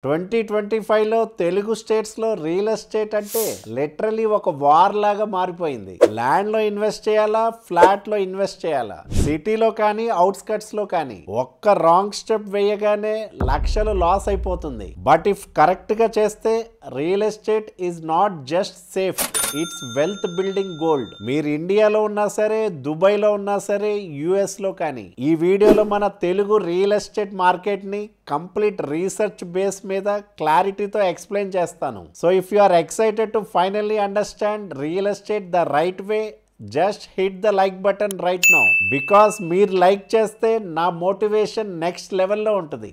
2025లో తెలుగు స్టేట్స్లో real estate అంటే literally ఒక వార్ లాగా మారిపోయింది. ల్యాండ్లో ఇన్వెస్ట్ చేయాలా, ఫ్లాట్లో ఇన్వెస్ట్ చేయాలా, సిటీలో కానీ అవుట్స్కట్స్లో కానీ ఒక్క రాంగ్ స్టెప్ వేయగానే లక్షలు లాస్ అయిపోతుంది. బట్ ఇఫ్ కరెక్ట్గా చేస్తే real estate is not just safe, it's wealth building gold. మీరు ఇండియాలో ఉన్నా సరే, దుబాయ్లో ఉన్నా సరే, యుఎస్లో కానీ ఈ వీడియోలో మన తెలుగు రియల్ ఎస్టేట్ మార్కెట్ని కంప్లీట్ రీసెర్చ్ బేస్ మీద క్లారిటీతో ఎక్స్ప్లెయిన్ చేస్తాను. So if you are excited to finally understand real estate the right way, just hit the like button right now, because మీరు లైక్ చేస్తే నా మోటివేషన్ నెక్స్ట్ లెవెల్లో ఉంటుంది.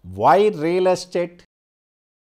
Why real estate?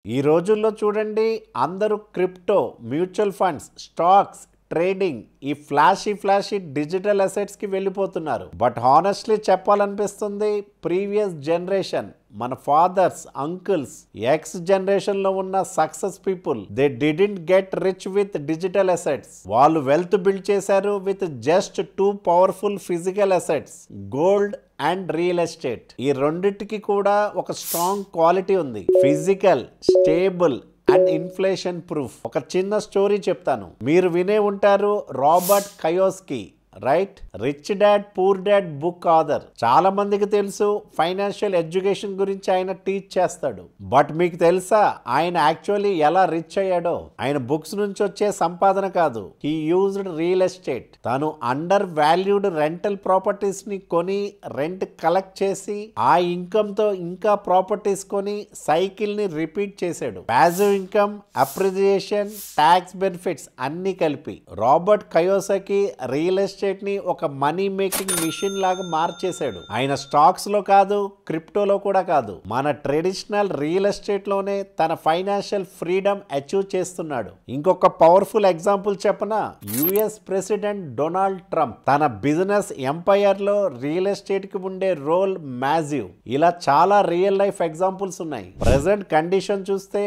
ఈ రోజుల్లో చూడండి, అందరూ crypto, mutual funds, stocks, trading, ఈ ఫ్లాషీ డిజిటల్ అసెట్స్కి వెళ్ళిపోతున్నారు. బట్ హానెస్ట్లీ చెప్పాలనిపిస్తుంది, ప్రీవియస్ జనరేషన్, మన ఫాదర్స్, అంకుల్స్, ఎక్స్ జనరేషన్లో ఉన్న success people, they didn't get rich with digital assets. వాళ్ళు వెల్త్ బిల్డ్ చేశారు with just 2 powerful physical assets, gold and real estate. ఈ రెండిటికి కూడా ఒక స్ట్రాంగ్ క్వాలిటీ ఉంది, physical, stable and inflation proof. ఒక చిన్న స్టోరీ చెప్తాను, మీరు వినే ఉంటారు. Robert Kiyosaki, right? Rich dad poor dad book author. చాలా మందికి తెలుసు, ఫైనాన్షియల్ ఎడ్యుకేషన్ గురించి ఆయన టీచ్ చేస్తాడు. బట్ మీకు తెలుసా ఆయన యాక్చువల్లీ ఎలా రిచ్ అయ్యాడో? ఆయన బుక్స్ నుంచి వచ్చే సంపాదన కాదు, హీ యూజ్డ్ రియల్ ఎస్టేట్. తను అండర్ వాల్యూడ్ రెంటల్ ప్రాపర్టీస్ ని కొని రెంట్ కలెక్ట్ చేసి ఆ ఇన్కమ్ తో ఇంకా ప్రాపర్టీస్ కొని సైకిల్ ని రిపీట్ చేశాడు. Passive income, appreciation, tax benefits అన్ని కలిపి రాబర్ట్ కయోసాకి రియల్ ఎస్టేట్ ని ఒక మనీ మేకింగ్ మిషన్ లాగా మార్చేశాడు. ఆయన స్టాక్స్ లో కాదు, క్రిప్టోలో కూడా కాదు, మన ట్రెడిషనల్ రియల్ ఎస్టేట్ లోనే తన ఫైనాన్షియల్ ఫ్రీడమ్ అచీవ్ చేస్తున్నాడు. ఇంకొక పవర్ఫుల్ ఎగ్జాంపుల్ చెప్పనా? యుఎస్ ప్రెసిడెంట్ డొనాల్డ్ ట్రంప్ తన బిజినెస్ ఎంపైర్ లో రియల్ ఎస్టేట్ కి ఉండే రోల్ మ్యాసివ్. ఇలా చాలా రియల్ లైఫ్ ఎగ్జాంపుల్స్ ఉన్నాయి. ప్రెసెంట్ కండిషన్ చూస్తే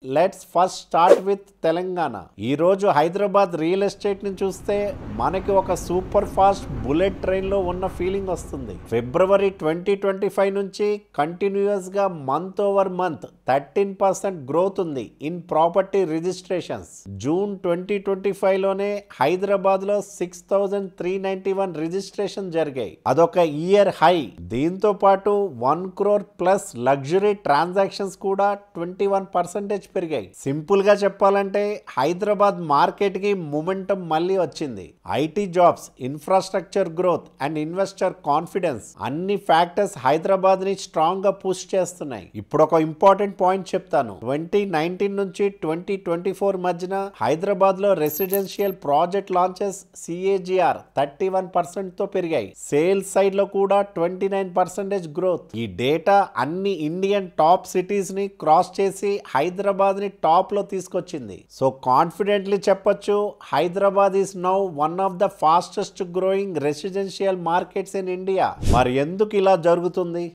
let's first start with Telangana. ఈరోజు హైదరాబాద్ రియల్ ఎస్టేట్ ని చూస్తే మనకి ఒక సూపర్ ఫాస్ట్ బుల్లెట్ ట్రైన్ లో ఉన్న ఫీలింగ్ వస్తుంది. ఫిబ్రవరి 2025 నుంచి కంటిన్యూస్ గా మంత్ ఓవర్ మంత్ 13% గ్రోత్ ఉంది ఇన్ ప్రాపర్టీ రిజిస్ట్రేషన్స్. జూన్ 2025 లోనే హైదరాబాద్ లో 6391 రిజిస్ట్రేషన్ జరిగాయి, అదొక ఇయర్ హై. దీంతో పాటు 1 crore ప్లస్ లగ్జరీ ట్రాన్సాక్షన్స్ కూడా 21% పెరిగాయి. సింపుల్ గా చెప్పాలంటే హైదరాబాద్ మార్కెట్ కి మొమెంటం మళ్ళీ వచ్చింది. IT jobs, infrastructure growth and investor confidence అన్ని ఫ్యాక్టర్స్ హైదరాబాద్ ని స్ట్రాంగ్ గా పుష్ చేస్తున్నాయి. ఇప్పుడు ఒక ఇంపార్టెంట్ పాయింట్ చెప్తాను. 2019 నుంచి 2024 మధ్యన హైదరాబాద్ లో రెసిడెన్షియల్ ప్రాజెక్ట్ లాంచెస్ CAGR 31% తో పెరిగాయి. సేల్స్ సైడ్ లో కూడా 29% గ్రోత్. ఈ డేటా అన్ని ఇండియన్ టాప్ సిటీస్ ని క్రాస్ చేసి హైదరాబాద్ ని టాప్ లో తీసుకొచ్చింది. సో కాన్ఫిడెంట్లీ చెప్పొచ్చు, Hyderabad is now one of the fastest growing residential markets in India. మరి ఎందుకు ఇలా జరుగుతుంది?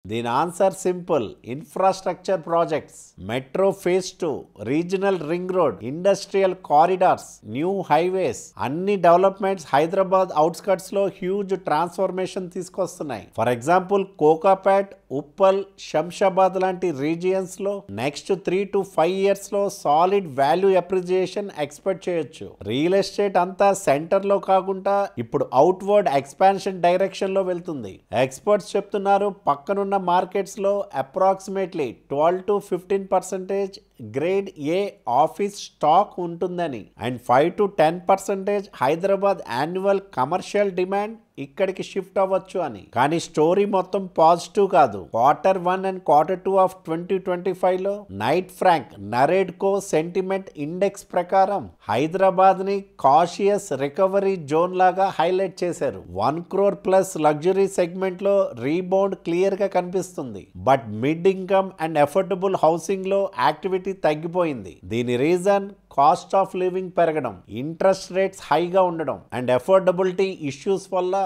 దీని answer simple, infrastructure projects, metro phase 2, regional ring road, industrial corridors, new highways, అన్ని డెవలప్మెంట్స్ హైదరాబాద్ అవుట్స్కట్స్ లో హ్యూజ్ ట్రాన్స్ఫర్మేషన్ తీసుకొస్తున్నాయి. ఫర్ ఎగ్జాంపుల్ కోకాపేట్, ఉప్పల్, శంషాబాద్ లాంటి రీజియన్స్ లో నెక్స్ట్ 3 to 5 years లో సాలిడ్ వాల్యూ అప్రిసియేషన్ ఎక్స్పెక్ట్ చేయొచ్చు. రియల్ ఎస్టేట్ అంతా సెంటర్ లో కాకుండా ఇప్పుడు అవుట్వర్డ్ ఎక్స్పాన్షన్ డైరెక్షన్ లో వెళ్తుంది. ఎక్స్పర్ట్స్ చెప్తున్నారు, పక్కనున్న మార్కెట్స్ లో approximately 12 to 15% grade A office stock ఉంటుందని and 5 to 10% Hyderabad annual commercial demand ఇక్కడికి షిఫ్ట్ అవ్వచ్చు అని. కానీ స్టోరీ మొత్తం పాజిటివ్ కాదు. Q1 and Q2 ఆఫ్ 2025 లో నైట్ ఫ్రాంక్ నరేడ్కో సెంటిమెంట్ ఇండెక్స్ ప్రకారం హైదరాబాద్ ని కాషియస్ రికవరీ జోన్ లాగా హైలైట్ చేశారు. 1 crore ప్లస్ లగ్జరీ సెగ్మెంట్ లో రీబౌండ్ క్లియర్ గా కనిపిస్తుంది. But mid income and affordable housing లో యాక్టివిటీ తగ్గిపోయింది. దీని రీజన్ కాస్ట్ ఆఫ్ లివింగ్ పెరగడం, ఇంట్రెస్ట్ రేట్స్ హైగా ఉండడం అండ్ అఫోర్డబిలిటీ ఇష్యూస్ వల్ల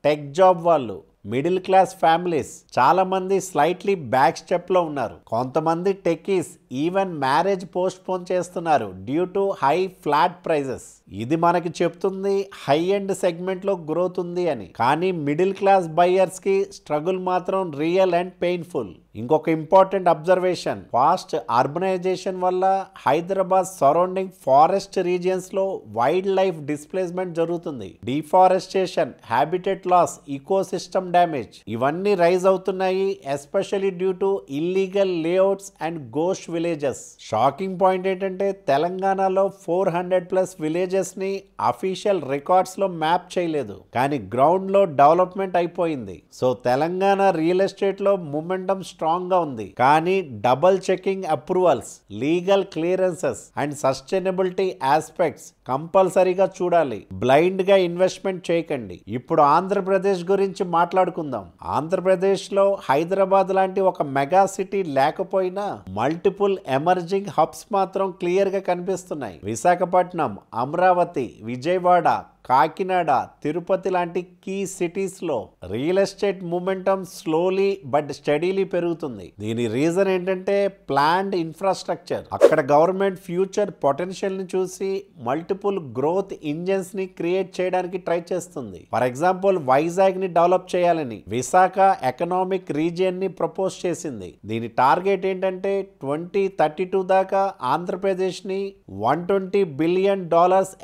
టెక్ జాబ్ వాళ్ళు, మిడిల్ క్లాస్ ఫ్యామిలీస్ చాలా మంది స్లైట్లీ బ్యాక్ స్టెప్ లో ఉన్నారు. కొంతమంది techies even marriage post phone చేస్తున్నారు due to high flat prices. ఇది మనకి చెప్తుంది హై ఎండ్ సెగ్మెంట్ లో గ్రోత్ ఉంది అని. కానీ మిడిల్ క్లాస్ బయర్స్ కి స్ట్రగుల్ మాత్రం రియల్ అండ్ పెయిన్ఫుల్. ఇంకొక ఇంపార్టెంట్ అబ్జర్వేషన్, ఫాస్ట్ అర్బనైజేషన్ వల్ల హైదరాబాద్ సరౌండింగ్ ఫారెస్ట్ రీజియన్స్ లో వైల్డ్ లైఫ్ డిస్ప్లేస్మెంట్ జరుగుతుంది. Deforestation, habitat loss, ecosystem damage ఇవన్నీ రైజ్ అవుతున్నాయి, especially due to illegal layouts and ghost villages. Shocking point ఏంటంటే తెలంగాణలో 400+ విలేజెస్ ని అఫీషియల్ రికార్డ్స్ లో మ్యాప్ చేయలేదు, కానీ గ్రౌండ్ లో డెవలప్మెంట్ అయిపోయింది. సో తెలంగాణ రియల్ ఎస్టేట్ లో మూమెంటం స్ట్రాంగ్ గా ఉంది. కానీ double checking approvals, legal clearances and sustainability aspects కంపల్సరీగా చూడాలి. బ్లైండ్ గా ఇన్వెస్ట్మెంట్ చేయకండి. ఇప్పుడు ఆంధ్రప్రదేశ్ గురించి మాట్లాడుకుందాం. ఆంధ్రప్రదేశ్ లో హైదరాబాద్ లాంటి ఒక మెగా సిటీ లేకపోయినా మల్టిపుల్ ఎమర్జింగ్ హబ్స్ మాత్రం క్లియర్ గా కనిపిస్తున్నాయి. విశాఖపట్నం, అమరావతి, విజయవాడ, కాకినాడ, తిరుపతి లాంటి కీ సిటీస్ లో real estate momentum slowly but steadily పెరుగుతుంది. దీని రీజన్ ఏంటంటే ప్లాన్డ్ ఇన్ఫ్రాస్ట్రక్చర్. అక్కడ గవర్నమెంట్ ఫ్యూచర్ పొటెన్షియల్ ని చూసి మల్టిపుల్ గ్రోత్ ఇంజన్స్ ని క్రియేట్ చేయడానికి ట్రై చేస్తుంది. ఫర్ ఎగ్జాంపుల్ వైజాగ్ ని డెవలప్ చేయాలని విశాఖ ఎకనామిక్ రీజియన్ ని ప్రపోజ్ చేసింది. దీని టార్గెట్ ఏంటంటే 2032 దాకా ఆంధ్రప్రదేశ్ ని $120 బిలియన్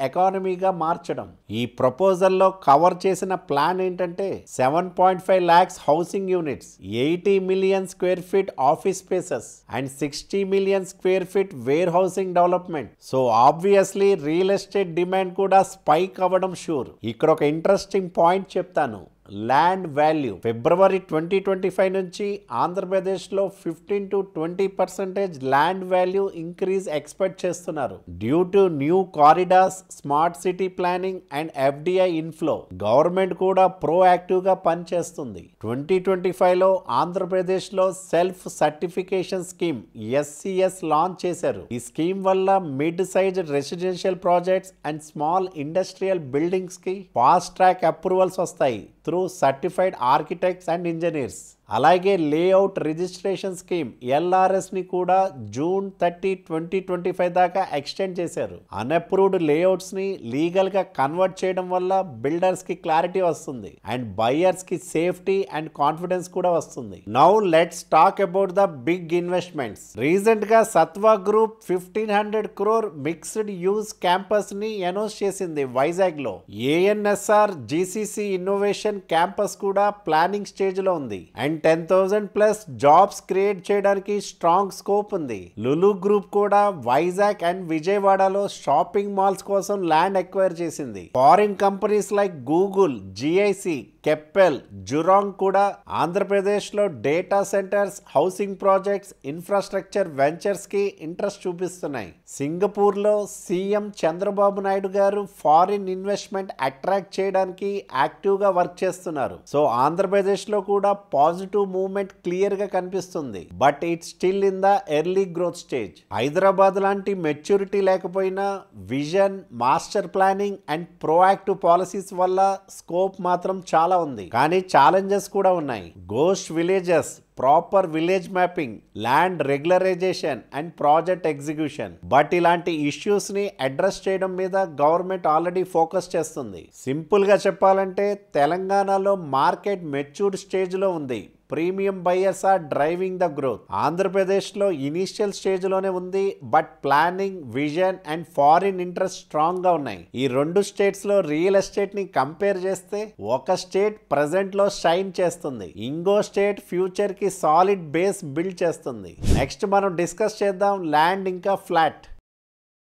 ఎకానమీగా మార్చడం. ఈ ప్రపోజల్లో కవర్ చేసిన ప్లాన్ ఏంటంటే 7.5 lakhs housing units, 80 million square feet office spaces and 60 million square feet warehousing development. So obviously real estate demand కూడా స్పైక్ అవ్వడం షూర్. ఇక్కడ ఒక ఇంట్రెస్టింగ్ పాయింట్ చెప్తాను. ల్యాండ్ వాల్యూ ఫిబ్రవరి 2025 నుంచి ఆంధ్రప్రదేశ్లో 15 to 20% land value increase expect చేస్తున్నారు due to new corridors, smart city planning and FDI inflow. Government కూడా ప్రోయాక్టివ్గా పనిచేస్తుంది. 2025లో ఆంధ్రప్రదేశ్లో self certification scheme SCS launch చేశారు. ఈ స్కీమ్ వల్ల mid size residential projects and small industrial buildings కి ఫాస్ట్ ట్రాక్ అప్రూవల్స్ వస్తాయి through certified architects and engineers. అలాగే లేఅవుట్ రిజిస్ట్రేషన్ స్కీమ్ LRS ని కూడా June 30, 2025 దాకా ఎక్స్టెండ్ చేశారు. అన్అప్రూవ్డ్ లేఅవుట్స్ ని లీగల్ గా కన్వర్ట్ చేయడం వల్ల బిల్డర్స్ కి క్లారిటీ వస్తుంది అండ్ బయర్స్ కి సేఫ్టీ అండ్ కాన్ఫిడెన్స్ కూడా వస్తుంది. Now let's talk about the big investments. Recent గా Satva group 1500 crore mixed use campus ని అనౌన్స్ చేసింది వైజాగ్ లో. ANSR GCC ఇన్నోవేషన్ క్యాంపస్ కూడా ప్లానింగ్ స్టేజ్ లో ఉంది అండ్ 10,000+ జాబ్స్ క్రియేట్ చేయడానికి స్ట్రాంగ్ స్కోప్ ఉంది. లులు గ్రూప్ కూడా వైజాగ్ అండ్ విజయవాడలో షాపింగ్ మాల్స్ కోసం ల్యాండ్ ఎక్వైర్ చేసింది. Foreign companies like Google, GIC, Keppel, Jurong కూడా ఆంధ్రప్రదేశ్ లో data centres, housing projects, infrastructure ventures కి ఇంట్రెస్ట్ చూపిస్తున్నాయి. సింగపూర్ లో సీఎం చంద్రబాబు నాయుడు గారు ఫారిన్ ఇన్వెస్ట్మెంట్ అట్రాక్ట్ చేయడానికి యాక్టివ్ గా వర్క్ చేస్తున్నారు. సో ఆంధ్రప్రదేశ్ లో కూడా పాజిటివ్ మూవ్మెంట్ క్లియర్ గా కనిపిస్తుంది. But it's still in the early growth stage. Hyderabad లాంటి మెచ్యూరిటీ లేకపోయినా vision, master planning and proactive policies వల్ల స్కోప్ మాత్రం చాలా ఉంది. కానీ ఛాలెంజెస్ కూడా ఉన్నాయి. Ghost villages, proper village mapping, land regularisation and project execution. But ఇలాంటి ఇష్యూస్ ని అడ్రస్ చేయడం మీద గవర్నమెంట్ ఆల్రెడీ ఫోకస్ చేస్తుంది. సింపుల్ గా చెప్పాలంటే తెలంగాణలో మార్కెట్ మెచ్యూర్డ్ స్టేజ్ లో ఉంది. Premium buyers are driving the growth. Andhra Pradesh లో ఇనిషియల్ స్టేజ్ లోనే ఉంది, but planning, vision and foreign interest strong గా ఉన్నాయి. ఈ రెండు స్టేట్స్ లో రియల్ ఎస్టేట్ ని కంపేర్ చేస్తే ఒక స్టేట్ ప్రెసెంట్ లో షైన్ చేస్తుంది, ఇంకో స్టేట్ ఫ్యూచర్ కి సాలిడ్ బేస్ బిల్డ్ చేస్తుంది. నెక్స్ట్ మనం డిస్కస్ చేద్దాం ల్యాండ్ ఇంకా ఫ్లాట్.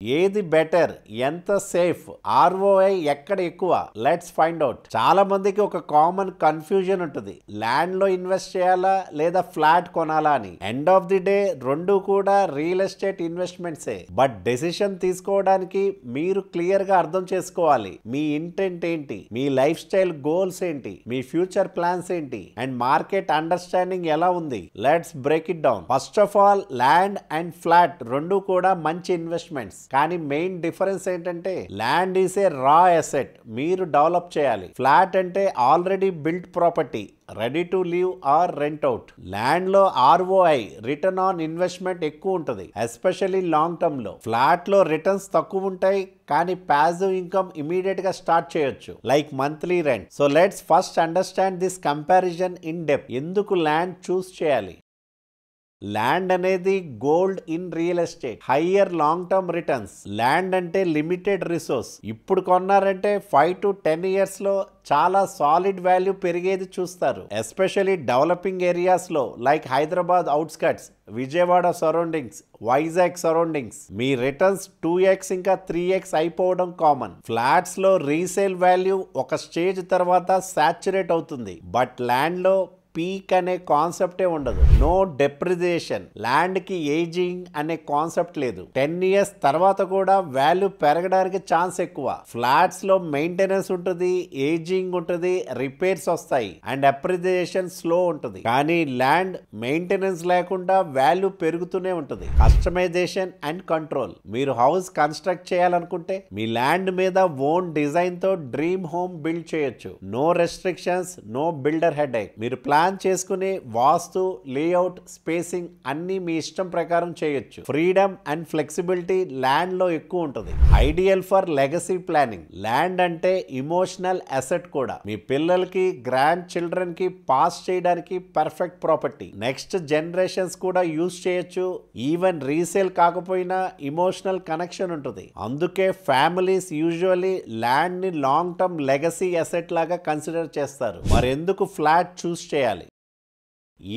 ఏది బెటర్, ఎంత సేఫ్, ROI ఎక్కడ ఎక్కువ? Let's find out. చాలా మందికి ఒక కామన్ కన్ఫ్యూజన్ ఉంటుంది, ల్యాండ్ లో ఇన్వెస్ట్ చేయాలా లేదా ఫ్లాట్ కొనాలా అని. ఎండ్ ఆఫ్ ది డే రెండు కూడా రియల్ ఎస్టేట్ ఇన్వెస్ట్మెంట్సే. బట్ డెసిషన్ తీసుకోవడానికి మీరు క్లియర్ గా అర్థం చేసుకోవాలి. మీ ఇంటెంట్ ఏంటి, మీ లైఫ్ స్టైల్ గోల్స్ ఏంటి, మీ ఫ్యూచర్ ప్లాన్స్ ఏంటి అండ్ మార్కెట్ అండర్స్టాండింగ్ ఎలా ఉంది. Let's break it down. First of all land and flat రెండు కూడా మంచి ఇన్వెస్ట్మెంట్స్. కానీ మెయిన్ డిఫరెన్స్ ఏంటంటే ల్యాండ్ ఈస్ ఏ రా అసెట్, మీరు డెవలప్ చేయాలి. ఫ్లాట్ అంటే already built property, ready to leave are rent out. Land లో ROI రిటర్న్ ఆన్ ఇన్వెస్ట్మెంట్ ఎక్కువ ఉంటుంది, ఎస్పెషల్లీ లాంగ్ టర్మ్ లో. ఫ్లాట్ లో రిటర్న్స్ తక్కువ ఉంటాయి కానీ ప్యాసివ్ ఇన్కమ్ ఇమీడియట్ గా స్టార్ట్ చేయొచ్చు, like monthly rent. So let's first understand this comparison in depth. ఎందుకు ల్యాండ్ చూస్ చేయాలి? ల్యాండ్ అనేది gold in real estate, higher long term returns. Land అంటే లిమిటెడ్ రిసోర్స్, ఇప్పుడు కొన్నారంటే 5 to 10 years లో చాలా సాలిడ్ వాల్యూ పెరిగేది చూస్తారు, ఎస్పెషల్లీ డెవలపింగ్ ఏరియాస్ లో like Hyderabad outskirts, Vijayawada surroundings, Vizag surroundings. మీ రిటర్న్స్ 2x ఇంకా 3x అయిపోవడం కామన్. ఫ్లాట్స్ లో రీసేల్ వాల్యూ ఒక స్టేజ్ తర్వాత సాచురేట్ అవుతుంది, బట్ ల్యాండ్ లో పీక్ అనే కాన్సెప్టే ఉండదు. నో డెప్రిసియేషన్, ల్యాండ్ కి ఏజింగ్ అనే కాన్సెప్ట్ లేదు. 10 years తర్వాత కూడా వాల్యూ పెరగడానికి ఛాన్స్ ఎక్కువ. ఫ్లాట్స్ లో మెయింటెనెన్స్ ఉంటుంది, ఏజింగ్ ఉంటుంది, రిపేర్స్ వస్తాయి అండ్ అప్రిసియేషన్ స్లో ఉంటుంది. కానీ ల్యాండ్ మెయింటెనెన్స్ లేకుండా వాల్యూ పెరుగుతూనే ఉంటుంది. కస్టమైజేషన్ అండ్ కంట్రోల్, మీరు హౌస్ కన్స్ట్రక్ట్ చేయాలనుకుంటే మీ ల్యాండ్ మీద ఓన్ డిజైన్ తో డ్రీమ్ హోమ్ బిల్డ్ చేయొచ్చు. No restrictions, no builder headache. మీరు ప్లాన్ చేసుకునే వాస్తు, లేఅవుట్, స్పేసింగ్ అన్ని మీ ఇష్టం ప్రకారం చేయొచ్చు. ఫ్రీడమ్ అండ్ ఫ్లెక్సిబిలిటీ ల్యాండ్ లో ఎక్కువ ఉంటుంది. Ideal for legacy planning. Land అంటే ఇమోషనల్ అసెట్ కూడా. మీ పిల్లలకి, గ్రాండ్ చిల్డ్రన్ కి పాస్ చేయడానికి పర్ఫెక్ట్ ప్రాపర్టీ. నెక్స్ట్ జనరేషన్స్ కూడా యూజ్ చేయొచ్చు. ఈవెన్ రీసేల్ కాకపోయినా ఇమోషనల్ కనెక్షన్ ఉంటుంది. అందుకే ఫ్యామిలీస్ యూజువల్లీ ల్యాండ్ ని లాంగ్ టర్మ్ లెగసీ అసెట్ లాగా కన్సిడర్ చేస్తారు. మరెందుకు ఫ్లాట్ చూస్ చేయాలి?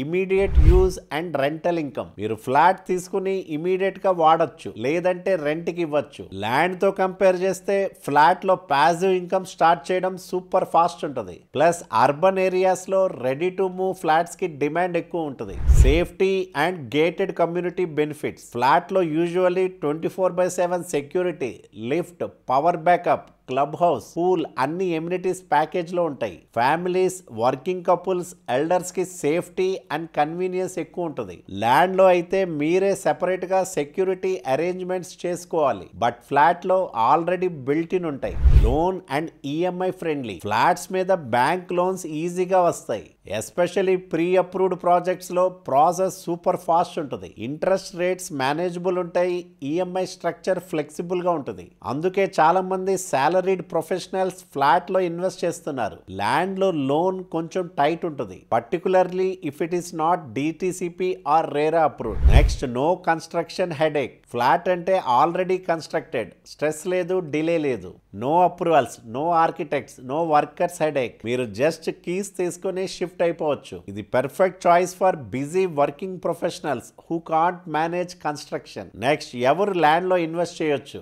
Immediate use and rental income. మీరు ఫ్లాట్ తీసుకుని ఇమీడియట్ గా వాడచ్చు, లేదంటే రెంట్ కి ఇవ్వచ్చు. ల్యాండ్ తో కంపేర్ చేస్తే ఫ్లాట్ లో పాసివ్ ఇన్కమ్ స్టార్ట్ చేయడం సూపర్ ఫాస్ట్ ఉంటుంది. ప్లస్ అర్బన్ ఏరియాస్ లో రెడీ టు మూవ్ ఫ్లాట్స్ కి డిమాండ్ ఎక్కువ ఉంటుంది. Safety and gated community benefits. Flat లో usually 24/7 security, lift, power backup, club house, pool అన్ని ఎమ్యూనిటీస్ ప్యాకేజ్ లో ఉంటాయి. ఫ్యామిలీస్, వర్కింగ్ కపుల్స్, ఎల్డర్స్ కి సేఫ్టీ అండ్ కన్వీనియన్స్ ఎక్కువ ఉంటుంది. ల్యాండ్ లో అయితే మీరే సెపరేట్ గా సెక్యూరిటీ అరేంజ్మెంట్స్ చేసుకోవాలి, బట్ ఫ్లాట్ లో ఆల్రెడీ బిల్ట్ ఇన్ ఉంటాయి. Loan and EMI friendly. Flats మీద బ్యాంక్ లోన్స్ ఈజీగా వస్తాయి, ఎస్పెషల్లీ ప్రీ అప్రూవ్డ్ ప్రాజెక్ట్స్ లో ప్రాసెస్ సూపర్ ఫాస్ట్ ఉంటుంది. ఇంట్రెస్ట్ రేట్స్ మేనేజబుల్ ఉంటాయి, ఈఎంఐ స్ట్రక్చర్ ఫ్లెక్సిబుల్ గా ఉంటుంది. అందుకే చాలా మంది సాలరీడ్ ప్రొఫెషనల్స్ ఫ్లాట్ లో ఇన్వెస్ట్ చేస్తున్నారు. ల్యాండ్ లో లోన్ కొంచెం టైట్ ఉంటుంది, particularly if it is not DTCP or RERA approved. Next, no construction headache. Flat అంటే ఆల్రెడీ కన్స్ట్రక్టెడ్, స్ట్రెస్ లేదు, డిలే లేదు. No approvals, no architects, no workers headache. మీరు just keys తీసుకుని shift అయిపోవచ్చు. ఇది perfect choice for busy working professionals who can't manage construction. Next, ఎవరు land లో invest చేయొచ్చు?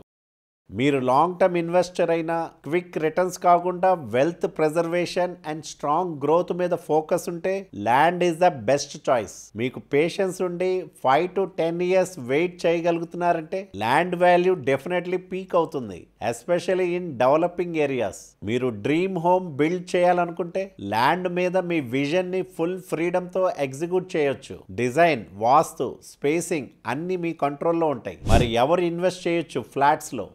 మీరు లాంగ్ టర్మ్ ఇన్వెస్టర్ అయినా, క్విక్ రిటర్న్స్ కాకుండా wealth preservation and strong growth మీద ఫోకస్ ఉంటే land is the best choice. మీకు పేషెన్స్ ఉండి 5 to 10 years వెయిట్ చేయగలుగుతున్నారంటే ల్యాండ్ వాల్యూ డెఫినెట్లీ పీక్ అవుతుంది, ఎస్పెషల్లీ ఇన్ డెవలపింగ్ ఏరియాస్. మీరు డ్రీమ్ హోమ్ బిల్డ్ చేయాలనుకుంటే ల్యాండ్ మీద మీ విజన్ ని ఫుల్ ఫ్రీడమ్ తో ఎగ్జిక్యూట్ చేయొచ్చు. డిజైన్, వాస్తు, స్పేసింగ్ అన్ని మీ కంట్రోల్లో ఉంటాయి. మరి ఎవరు ఇన్వెస్ట్ చేయొచ్చు ఫ్లాట్స్ లో?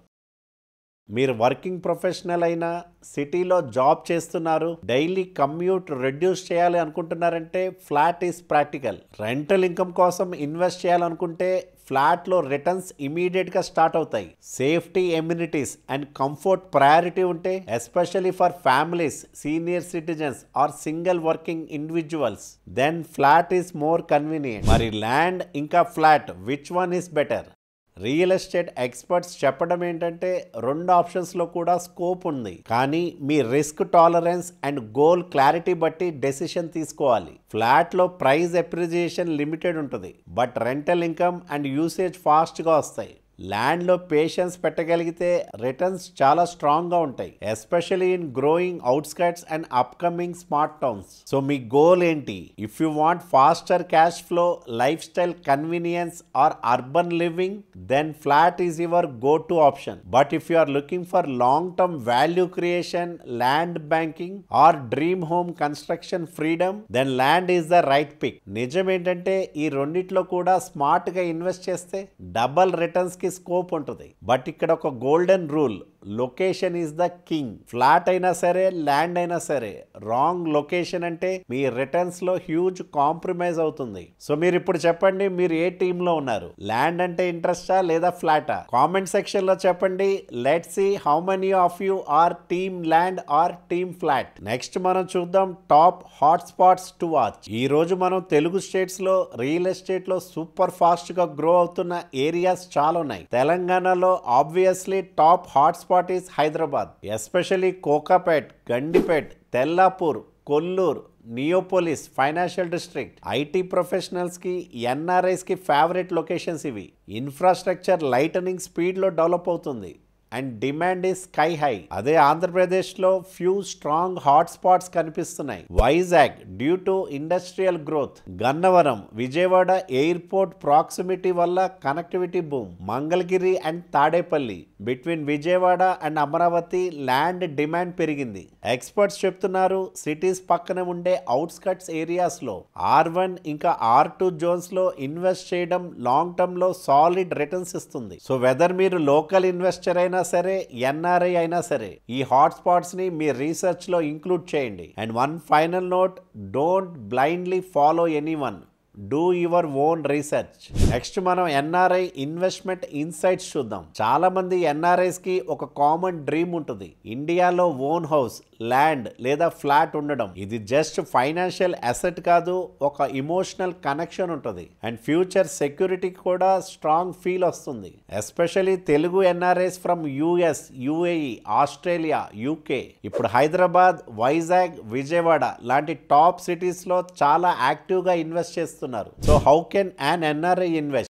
మీరు వర్కింగ్ ప్రొఫెషనల్ అయినా, సిటీలో జాబ్ చేస్తున్నారు, డైలీ కమ్యూట్ రెడ్యూస్ చేయాలి అనుకుంటున్నారంటే flat is practical. Rental income కోసం ఇన్వెస్ట్ చేయాలనుకుంటే ఫ్లాట్ లో రిటర్న్స్ ఇమీడియట్ గా స్టార్ట్ అవుతాయి. Safety, amenities and comfort priority ఉంటే, especially for families, senior citizens or single working individuals, then flat is more convenient. మరి land ఇంకా flat, which one is better? Real estate experts చెప్పడం ఏంటంటే 2 ఆప్షన్స్లో కూడా scope ఉంది, కానీ మీ risk tolerance and goal clarity బట్టి డెసిషన్ తీసుకోవాలి. ఫ్లాట్లో ప్రైస్ అప్రిసియేషన్ లిమిటెడ్ ఉంటుంది, but rental income and usage ఫాస్ట్గా వస్తాయి. ల్యాండ్లో పేషెన్స్ పెట్టగలిగితే రిటర్న్స్ చాలా స్ట్రాంగ్గా ఉంటాయి, especially in growing outskirts and upcoming smart towns. So మీ గోల్ ఏంటి? If you want faster cash flow, lifestyle convenience or urban living, then flat is your go to option. But if you are looking for long term value creation, land banking or dream home construction freedom, then land is the right pick. నిజం ఏంటంటే ఈ రెండిట్లో కూడా స్మార్ట్గా invest చేస్తే double returns కి scope ఉంటుంది. But ఇక్కడ ఒక golden rule, location is the king. Flat అయినా సరే, ల్యాండ్ అయినా సరే, రాంగ్ లొకేషన్ అంటే మీ రిటర్న్స్ లో హ్యూజ్ కాంప్రమైజ్ అవుతుంది. సో మీరు ఇప్పుడు చెప్పండి, మీరు ఏ టీమ్ లో ఉన్నారు? ల్యాండ్ అంటే ఇంట్రెస్టా లేదా ఫ్లాటా? కామెంట్ సెక్షన్ లో చెప్పండి. Let's see how many of you are team land or team flat. Next మనం చూద్దాం top hot spots to watch. ఈ రోజు మనం తెలుగు స్టేట్స్ లో రియల్ ఎస్టేట్ లో సూపర్ ఫాస్ట్ గా గ్రో అవుతున్న ఏరియాస్ చాలా ఉన్నాయి. తెలంగాణలో obviously top hot spot is Hyderabad, especially Kokapet, Gandipet, Tellapur, Kollur, Neopolis financial district. IT professionals కి, ఎన్ఆర్ఐస్ కి ఫేవరెట్ లొకేషన్స్ ఇవి. ఇన్ఫ్రాస్ట్రక్చర్ లైటనింగ్ స్పీడ్ లో డెవలప్ అవుతుంది and demand is sky high. అదే ఆంధ్రప్రదేశ్లో ఫ్యూ స్ట్రాంగ్ హాట్ స్పాట్స్ కనిపిస్తున్నాయి. Vizag due to industrial growth, Gannavaram, Vijayawada airport proximity వల్ల connectivity boom, Mangalagiri and Tadepalli between Vijayawada and Amaravati land demand పెరిగింది. ఎక్స్పర్ట్స్ చెప్తున్నారు సిటీస్ పక్కన ఉండే అవుట్స్కట్స్ ఏరియాస్ లో R1 ఇంకా R2 జోన్స్ లో ఇన్వెస్ట్ చేయడం లాంగ్ టర్మ్ లో సాలిడ్ రిటర్న్స్ ఇస్తుంది. సో వెదర్ మీరు లోకల్ ఇన్వెస్టర్ అయినా సరే, ఎన్ఆర్ఐ అయినా సరే, ఈ హాట్ స్పాట్స్ ని మీ రీసెర్చ్ లో ఇంక్లూడ్ చేయండి. And one final note, don't blindly follow anyone, do your own research. Next మనం ఎన్ఆర్ఐ ఇన్వెస్ట్మెంట్ ఇన్సైట్స్ చూద్దాం. చాలా మంది ఎన్ఆర్ఐస్ కి ఒక కామన్ డ్రీమ్ ఉంటుంది, ఇండియాలో ఓన్ హౌస్, ల్యాండ్ లేదా ఫ్లాట్ ఉండడం. ఇది జస్ట్ ఫైనాన్షియల్ అసెట్ కాదు, ఒక ఇమోషనల్ కనెక్షన్ ఉంటుంది అండ్ ఫ్యూచర్ సెక్యూరిటీకి కూడా స్ట్రాంగ్ ఫీల్ వస్తుంది. Especially Telugu NRIs from US, UAE, Australia, UK ఇప్పుడు హైదరాబాద్, వైజాగ్, విజయవాడ లాంటి టాప్ సిటీస్ లో చాలా యాక్టివ్ గా ఇన్వెస్ట్ చేస్తున్నారు. So how can an NRI invest?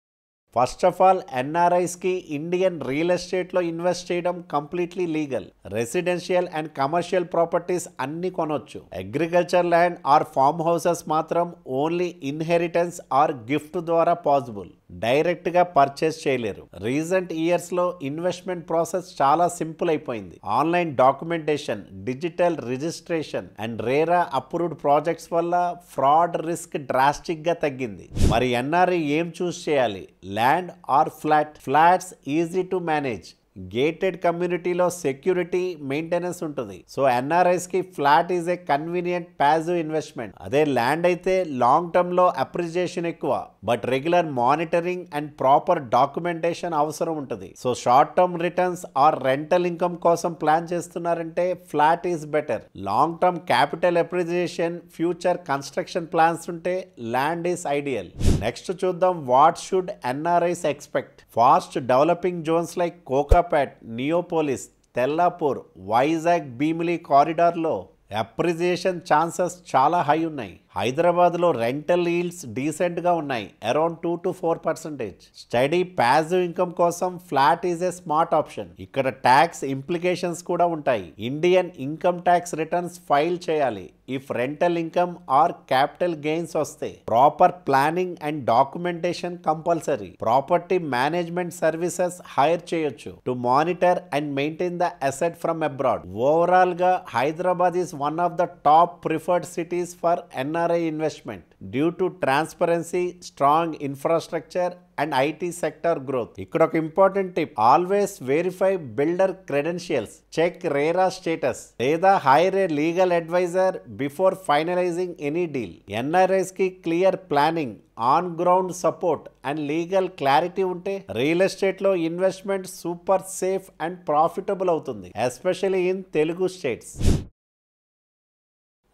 First of all NRIs కి ఇండియన్ రియల్ ఎస్టేట్ లో ఇన్వెస్ట్ చేయడం completely legal. Residential and commercial properties అన్ని కొనొచ్చు. Agriculture land or farm houses మాత్రం ఓన్లీ ఇన్హెరిటెన్స్ ఆర్ గిఫ్ట్ ద్వారా possible, direct గా purchase చేయలేరు. Recent years లో ఇన్వెస్ట్మెంట్ ప్రాసెస్ చాలా సింపుల్ అయిపోయింది. Online documentation, digital registration and RERA approved projects వల్ల ఫ్రాడ్ రిస్క్ డ్రాస్టిక్ గా తగ్గింది. మరి ఎన్ఆర్ఐ ఏం చూస్ చేయాలి? Land or flat? Flats easy to manage, gated కమ్యూనిటీలో సెక్యూరిటీ, మెయింటెనెన్స్ ఉంటుంది. సో ఎన్ఆర్ఐస్ కి flat is a convenient passive investment. అదే ల్యాండ్ అయితే లాంగ్ టర్మ్ లో అప్రిసియేషన్ ఎక్కువ, but regular monitoring and proper documentation అవసరం ఉంటుంది. So short term returns or rental income కోసం ప్లాన్ చేస్తున్నారంటే flat is better. Long term capital appreciation, future construction plans ఉంటే land is ideal. Next చూద్దాం what should NRIs expect. Fast developing zones like Kokapet, Neopolis, Tellapur, Vizag, Bheemili కారిడార్లో appreciation chances చాలా high ఉన్నాయి. హైదరాబాద్లో rental yields డీసెంట్గా ఉన్నాయి, around 2 to 4%. Steady passive income కోసం flat is a smart option. ఇక్కడ ట్యాక్స్ ఇంప్లికేషన్స్ కూడా ఉంటాయి. Indian income tax returns file చేయాలి if rental income or capital gains వస్తే. Proper planning and documentation compulsory. Property management services hire చేయొచ్చు to monitor and maintain the asset from abroad. Overall గా Hyderabad is one of the top preferred cities for NRI investment due to transparency, strong infrastructure and IT sector growth. ఇక్కడ ఒక important tip, always verify builder credentials, check RERA status లేదా hire a legal adviser before finalising any deal. NRIs కి clear planning, on ground support and legal clarity ఉంటే real estate లో investment super safe and profitable అవుతుంది, especially in Telugu states.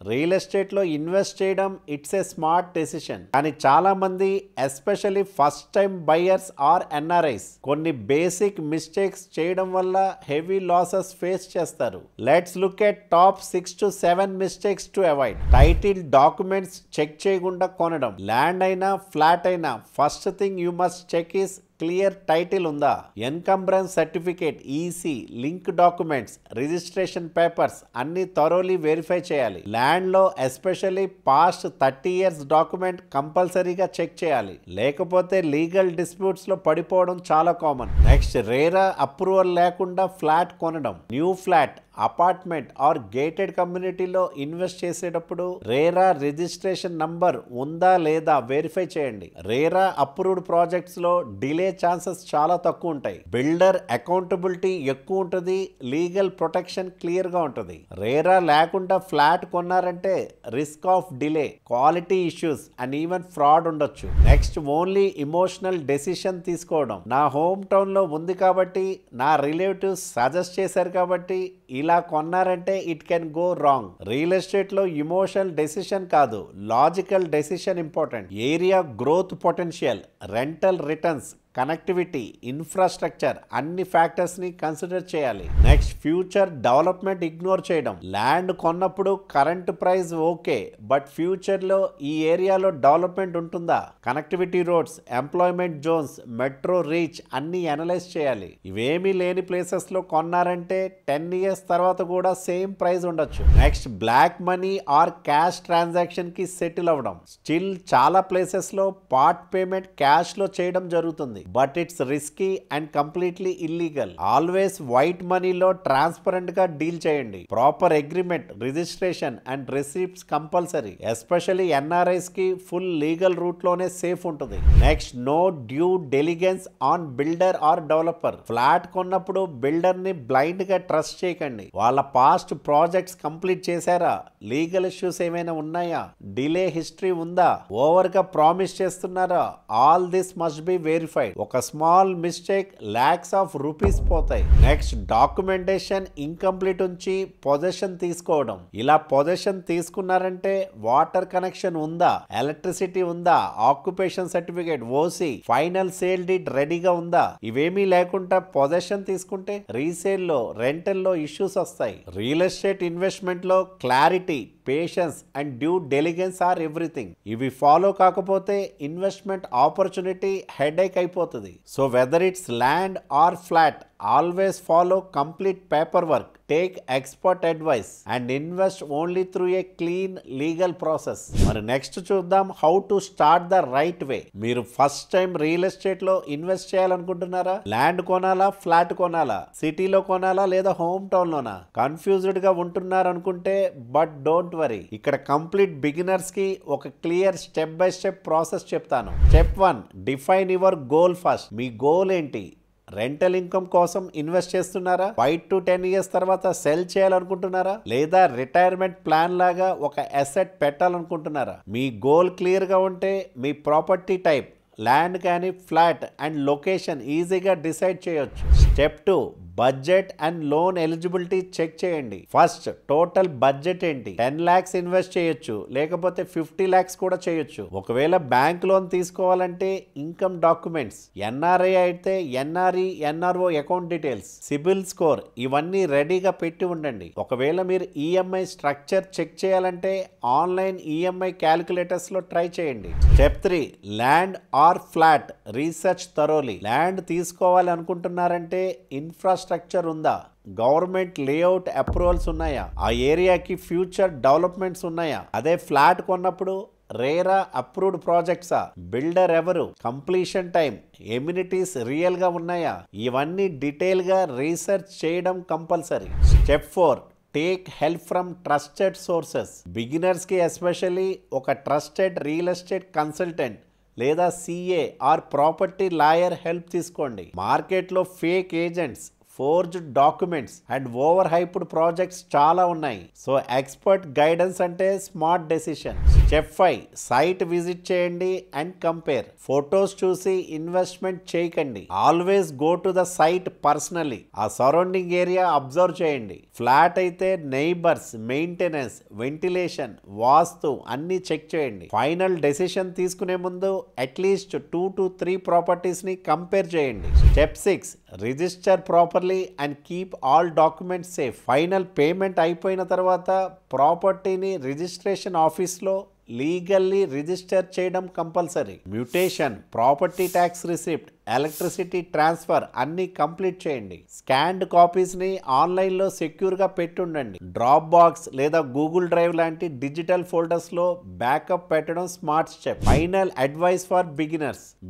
Real ఎస్టేట్లో invest చేయడం it's a smart decision. కానీ చాలా మంది especially first time buyers or NRIs కొన్ని బేసిక్ మిస్టేక్స్ చేయడం వల్ల హెవీ లాసెస్ ఫేస్ చేస్తారు. Let's look at top 6 to 7 mistakes to avoid. Title documents check చేయకుండా కొనడం. ల్యాండ్ అయినా ఫ్లాట్ అయినా first thing you must check is clear title ఉందా, encumbrance certificate, EC, link documents, registration papers అన్ని thoroughly verify చేయాలి. Land లో especially past 30 years document కంపల్సరీగా check చేయాలి, లేకపోతే లీగల్ డిస్ప్యూట్స్ లో పడిపోవడం చాలా కామన్. నెక్స్ట్, రేరా అప్రూవల్ లేకుండా ఫ్లాట్ కొనడం. New flat apartment or gated కమ్యూనిటీలో ఇన్వెస్ట్ చేసేటప్పుడు రేరా రిజిస్ట్రేషన్ నంబర్ ఉందా లేదా వెరిఫై చేయండి. రేరా అప్రూవ్డ్ ప్రాజెక్ట్స్ లో డిలే ఛాన్సెస్ చాలా తక్కువ ఉంటాయి. బిల్డర్ అకౌంటబిలిటీ ఎక్కువ ఉంటుంది. లీగల్ ప్రొటెక్షన్ క్లియర్ గా ఉంటుంది. రేరా లేకుండా ఫ్లాట్ కొన్నారంటే risk of delay, quality issues and even fraud ఉండొచ్చు. నెక్స్ట్, ఓన్లీ ఇమోషనల్ డెసిషన్ తీసుకోవడం. నా హోమ్ టౌన్ లో ఉంది కాబట్టి, నా రిలేటివ్స్ సజెస్ట్ చేశారు కాబట్టి ఇలా కొన్నారంటే it can go wrong. Real estate లో ఇమోషనల్ డెసిషన్ కాదు, logical decision important. Area growth potential, rental returns, connectivity, infrastructure అన్ని ఫ్యాక్టర్స్ ని కన్సిడర్ చేయాలి. నెక్స్ట్, ఫ్యూచర్ డెవలప్మెంట్ ఇగ్నోర్ చేయడం. ల్యాండ్ కొన్నప్పుడు current price okay, but future లో ఈ ఏరియాలో డెవలప్మెంట్ ఉంటుందా? Connectivity, roads, employment zones, metro reach అన్ని అనలైజ్ చేయాలి. ఇవేమీ లేని ప్లేసెస్ లో కొన్నారంటే 10 years తర్వాత కూడా సేమ్ ప్రైస్ ఉండొచ్చు. Next, black money or cash transaction కి సెటిల్ అవ్వడం. స్టిల్ చాలా ప్లేసెస్ లో పార్ట్ పేమెంట్ క్యాష్ లో చేయడం జరుగుతుంది, but it's risky and completely illegal. Always white మనీలో ట్రాన్స్పరెంట్ గా డీల్ చేయండి. Proper agreement, registration and receipts compulsory. Especially NRIs కి ఫుల్ లీగల్ రూట్ లోనే సేఫ్ ఉంటుంది. Next, no due diligence on builder or developer. Flat కొన్నప్పుడు builder ని blind గా trust చేయకండి. వాళ్ళ పాస్ట్ ప్రాజెక్ట్స్ కంప్లీట్ చేశారా? లీగల్ ఇష్యూస్ ఏమైనా ఉన్నాయా? డిలే హిస్టరీ ఉందా? ఓవర్ గా ప్రామిస్ చేస్తున్నారా? All this must be verified. ఒక small mistake lakhs of rupees పోతాయి. నెక్స్ట్, డాక్యుమెంటేషన్ ఇన్కంప్లీట్ ఉంచి పొజిషన్ తీసుకోవడం. ఇలా పొజిషన్ తీసుకున్నారంటే వాటర్ కనెక్షన్ ఉందా, ఎలక్ట్రిసిటీ ఉందా, occupation certificate, OC, final sale deed రెడీగా ఉందా? ఇవేమీ లేకుండా పొజిషన్ తీసుకుంటే రీసేల్ లో, రెంటల్ లో ఇష్యూస్ వస్తాయి. రియల్ ఎస్టేట్ ఇన్వెస్ట్మెంట్ లో clarity, patience and due diligence are everything. ఇవి ఫాలో కాకపోతే ఇన్వెస్ట్మెంట్ ఆపర్చునిటీ హెడేక్ అయిపోతుంది. So whether it's land or flat, always follow complete paperwork, take expert advice and invest only through a clean legal process. మరి next చూద్దాం how to start the right వే. మీరు first time real estate లో invest చేయాలనుకుంటున్నారా? Land కొనాలా, flat కొనాలా, సిటీలో కొనాలా లేదా హోమ్ టౌన్ లోనా? కన్ఫ్యూజ్డ్ గా ఉంటున్నారు అనుకుంటే బట్ డోంట్ వరీ, ఇక్కడ కంప్లీట్ బిగినర్స్ కి ఒక clear step by step process చెప్తాను. Step 1, define your goal first. మీ గోల్ ఏంటి? రెంటల్ ఇన్కమ్ కోసం ఇన్వెస్ట్ చేస్తున్నారా? 5 to 10 years తర్వాత సెల్ చేయాలనుకుంటున్నారా? లేదా రిటైర్మెంట్ ప్లాన్ లాగా ఒక అసెట్ పెట్టాలనుకుంటున్నారా? మీ గోల్ క్లియర్ గా ఉంటే మీ ప్రాపర్టీ టైప్, ల్యాండ్ కానీ ఫ్లాట్ అండ్ లొకేషన్ ఈజీగా డిసైడ్ చేయొచ్చు. Step 2, budget and loan eligibility check చేయండి. ఫస్ట్, టోటల్ బడ్జెట్ ఏంటి? 10 lakhs ఇన్వెస్ట్ చేయొచ్చు, లేకపోతే 50 lakhs కూడా చేయొచ్చు. ఒకవేళ బ్యాంక్ లోన్ తీసుకోవాలంటే ఇన్కమ్ డాక్యుమెంట్స్, ఎన్ఆర్ఐ అయితే NRE, NRO account details, CIBIL score ఇవన్నీ రెడీగా పెట్టి ఉండండి. ఒకవేళ మీరు ఈఎంఐ స్ట్రక్చర్ చెక్ చేయాలంటే ఆన్లైన్ ఈఎంఐ క్యాలిక్యులేటర్స్ లో ట్రై చేయండి. Step 3, land or flat research thoroughly. Land తీసుకోవాలి అనుకుంటున్నారంటే ఇన్ఫ్రాస్ట్రక్చర్ ఉందా? గవర్నమెంట్ లేఅవుట్ అప్రూవల్స్ ఉన్నాయా? ఆ ఏరియాకి ఫ్యూచర్ డెవలప్మెంట్స్ ఉన్నాయా? అదే ఫ్లాట్ కొన్నప్పుడు రేరా అప్రూవ్డ్ ప్రాజెక్ట్సా? బిల్డర్ ఎవరు? కంప్లీషన్ టైం, ఎమ్యూనిటీస్ రియల్ గా ఉన్నాయా? ఇవన్నీ డీటెయిల్ గా రీసెర్చ్ చేయడం compulsory. Step 4, take help from trusted sources. Beginners కి ఎస్పెషల్లీ ఒక ట్రస్టెడ్ రియల్ ఎస్టేట్ కన్సల్టెంట్ లేదా CA or property lawyer help తీసుకోండి. మార్కెట్లో fake agents, forged documents and over hyped projects చాలా ఉన్నాయి. సో ఎక్స్పర్ట్ గైడెన్స్ అంటే smart decision. Step 5, site visit చేయండి and compare. Photos చూసి ఇన్వెస్ట్మెంట్ చేయకండి. Always go to the site personally. ఆ surrounding area observe చేయండి. ఫ్లాట్ అయితే నైబర్స్, మెయింటెనెన్స్, వెంటిలేషన్, వాస్తు అన్ని చెక్ చేయండి. ఫైనల్ డెసిషన్ తీసుకునే ముందు అట్లీస్ట్ 2 to 3 ప్రాపర్టీస్ ని కంపేర్ చేయండి. Step 6, register properly and keep all documents safe. Final payment అయిపోయిన తర్వాత ప్రాపర్టీని రిజిస్ట్రేషన్ ఆఫీస్లో లీగల్లీ రిజిస్టర్ చేయడం compulsory. Mutation, property tax receipt, electricity transfer అన్ని కంప్లీట్ చేయండి. స్కాన్డ్ కాపీస్ ని ఆన్లైన్ లో సెక్యూర్ గా పెట్టుండండి. డ్రాప్ బాక్స్ లేదా గూగుల్ డ్రైవ్ లాంటి డిజిటల్ ఫోల్డర్స్ లో బ్యాకప్ పెట్టడం smart step. Final advice for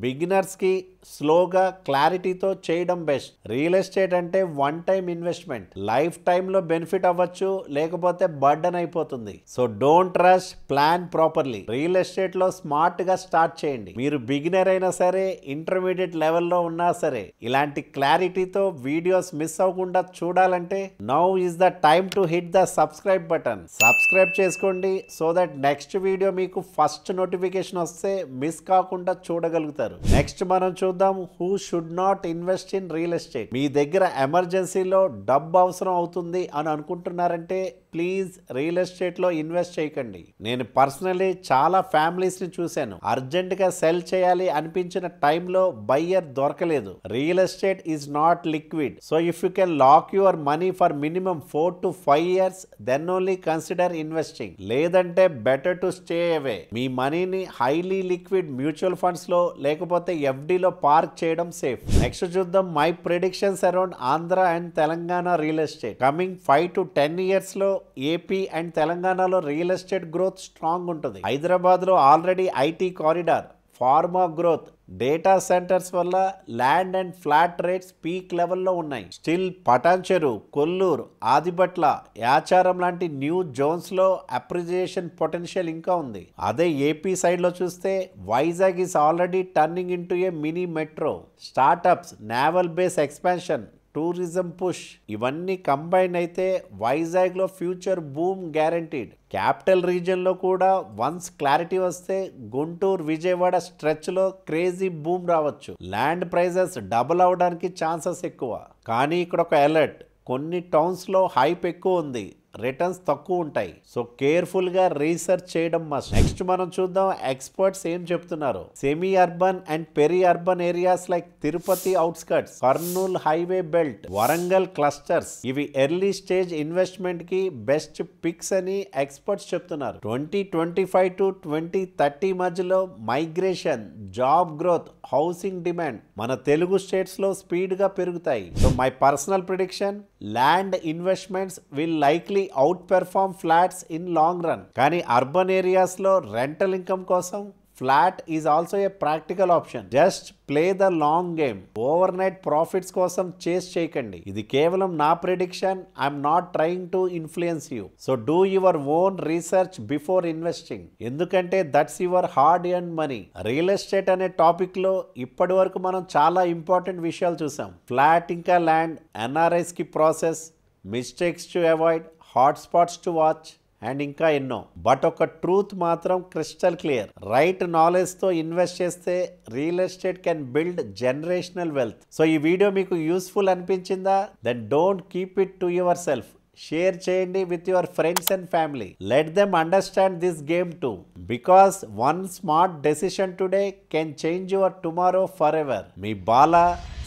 beginners కి స్లోగా క్లారిటీతో చేయడం బెస్ట్. రియల్ ఎస్టేట్ అంటే one time investment, life time లో బెనిఫిట్ అవ్వచ్చు, లేకపోతే బర్డన్ అయిపోతుంది. So don't rush, plan properly. Real estate లో స్మార్ట్ గా స్టార్ట్ చేయండి. మీరు బిగినర్ అయినా సరే, ఇంటర్మీడియట్ లెవెల్లో ఉన్నా సరే, ఇలాంటి క్లారిటీతో వీడియోస్ మిస్ అవ్వకుండా చూడాలంటే now is the time to hit the subscribe button. Subscribe చేసుకోండి సో దట్ నెక్స్ట్ వీడియో మీకు ఫస్ట్ నోటిఫికేషన్ వస్తే మిస్ కాకుండా చూడగలుగుతారు. నెక్స్ట్ మనం చూద్దాం who should not invest in real estate. మీ దగ్గర ఎమర్జెన్సీలో డబ్బు అవసరం అవుతుంది అని అనుకుంటున్నారంటే ప్లీజ్ రియల్ ఎస్టేట్ లో ఇన్వెస్ట్ చేయకండి. నేను పర్సనలీ చాలా ఫ్యామిలీస్ ని చూశాను. అర్జెంట్ గా సెల్ చేయాలి అనిపించిన టైంలో బయ్యర్ దొరకలేదు. Real estate is not liquid. So if you can lock your money for minimum 4 to 5 years then only consider investing. లేదంటే బెటర్ టు స్టే అవే. మీ మనీని హైలీ లిక్విడ్ మ్యూచువల్ ఫండ్స్ లో లేకపోతే ఎఫ్డీలో పార్క్ చేయడం సేఫ్. నెక్స్ట్ చూద్దాం my predictions around Andhra and Telangana real estate. Coming 5 to 10 years లో AP and తెలంగాణలో రియల్ ఎస్టేట్ గ్రోత్ స్ట్రాంగ్ ఉంటుంది. హైదరాబాద్ లో already IT corridor, pharma growth, data centres వల్ల land and flat rates peak లెవెల్లో ఉన్నాయి. స్టిల్ పటాన్చెరు, కొల్లూరు, ఆదిబట్ల, యాచారం లాంటి న్యూ జోన్స్ లో అప్రిసియేషన్ పొటెన్షియల్ ఇంకా ఉంది. అదే ఏపీ సైడ్ లో చూస్తే Vizag is already turning into a mini metro. Startups, naval base expansion, tourism push ఇవన్నీ కంబైన్ అయితే వైజాగ్ లో future boom guaranteed. Capital region లో కూడా వన్స్ క్లారిటీ వస్తే గుంటూరు, విజయవాడ స్ట్రెచ్ లో క్రేజీ బూమ్ రావచ్చు. ల్యాండ్ ప్రైజెస్ డబుల్ అవడానికి ఛాన్సెస్ ఎక్కువ. కానీ ఇక్కడ ఒక అలర్ట్, కొన్ని టౌన్స్ లో హైప్ ఎక్కువ ఉంది, రిటర్న్స్ తక్కువ ఉంటాయి. సో కేర్ఫుల్ గా రీసెర్చ్ చేయడం మస్ట్. నెక్స్ట్ మనం చూద్దాం ఎక్స్పర్ట్స్ ఏం చెప్తున్నారు. Semi urban and peri urban areas like Tirupati outskirts, Kurnool highway belt, Warangal clusters ఇవి ఎర్లీ స్టేజ్ ఇన్వెస్ట్మెంట్ కి బెస్ట్ పిక్స్ అని ఎక్స్పర్ట్స్ చెప్తున్నారు. 2025 to 2030 మధ్యలో migration, job growth, housing demand మన తెలుగు స్టేట్స్ లో స్పీడ్ గా పెరుగుతాయి. So my personal prediction, land investments will likely out perform flats in long run. కానీ అర్బన్ ఏరియాస్ లో రెంటల్ ఇన్కమ్ కోసం flat is also a practical option. Just play the long game. Overnight profits కోసం chase చేయకండి. ఇది కేవలం నా prediction. I'm not trying to influence you. So do your own research before investing. ఎందుకంటే that's your hard earned money. Real estate అనే topic లో ఇప్పటి వరకు మనం చాలా ఇంపార్టెంట్ విషయాలు చూసాం. ఫ్లాట్ ఇంకా ల్యాండ్, ఎన్ఆర్ఐస్ కి process, mistakes to avoid, hot spots to watch and ఇంకా ఎన్నో. బట్ ఒక ట్రూత్ మాత్రం క్రిస్టల్ క్లియర్. రైట్ నాలెడ్జ్ తో ఇన్వెస్ట్ చేస్తే real estate can build generational wealth. So ఈ వీడియో మీకు యూస్ఫుల్ అనిపించిందా? Then don't keep it to yourself. Share చేయండి with your friends and family. Let them understand this game too. Because one smart decision today can change your tomorrow for ever. Me Bala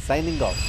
signing off.